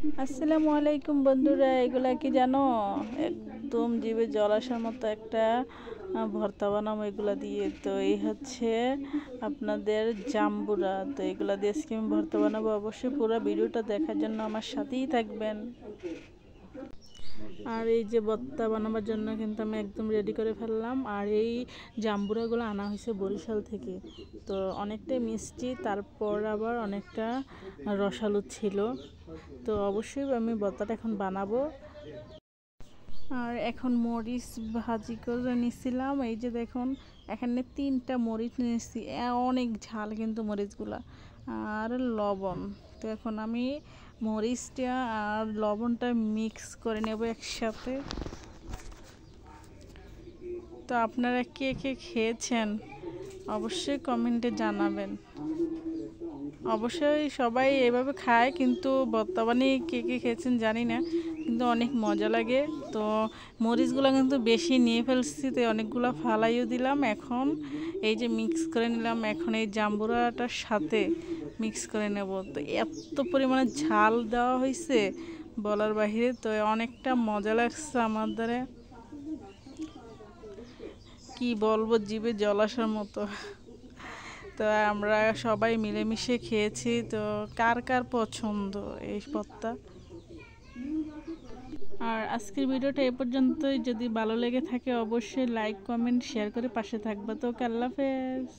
আসসালামু আলাইকুম বন্ধুরা, এগুলা কি জানো? একদম জিভে জল আসার মতো একটা ভর্তা বানাবো এগুলা দিয়ে। তো এই হচ্ছে আপনাদের জাম্বুরা। তো এগুলা দিয়ে আজকে আমি ভর্তা বানাবো। অবশ্যই পুরো ভিডিওটা দেখার জন্য আমার সাথেই থাকবেন। আর এই যে ভর্তা বানাবার জন্য কিন্তু আমি একদম রেডি করে ফেললাম। আর এই জাম্বুরাগুলো আনা হয়েছে বরিশাল থেকে। তো অনেকটাই মিষ্টি, তারপর আবার অনেকটা রসালো ছিল। তো অবশ্যই আমি ভর্তাটা এখন বানাবো। আর এখন মরিচ ভাজি করে নিছিলাম। এই যে দেখুন, এখানে 3টা মরিচ নিয়েছি, অনেক ঝাল কিন্তু মরিচগুলা। আর লবণ। তো এখন আমি মরিচটা আর লবণটা মিক্স করে নেব একসাথে। তো আপনারা কে কে খেয়েছেন অবশ্যই কমেন্টে জানাবেন। অবশ্যই সবাই এভাবে খায়, কিন্তু বর্তমানে কে কে খেয়েছেন জানি না, কিন্তু অনেক মজা লাগে। তো মরিচগুলো কিন্তু বেশি নিয়ে ফেলছি, তো অনেকগুলো ফালাইও দিলাম। এখন এই যে মিক্স করে নিলাম, এখন এই জাম্বুরাটার সাথে মিক্স করে নেব। তো এত পরিমাণে ঝাল দেওয়া হয়েছে বলার বাহিরে, তো অনেকটা মজা লাগছে আমাদের। কি বলবো, জিভে জল আসার মতো। তো আমরা সবাই মিলেমিশে খেয়েছি। তো কার কার পছন্দ এই ভর্তা? আর আজকের ভিডিওটা এ পর্যন্তই। যদি ভালো লেগে থাকে অবশ্যই লাইক কমেন্ট শেয়ার করে পাশে থাকবা। তো আল্লাহ হাফেজ।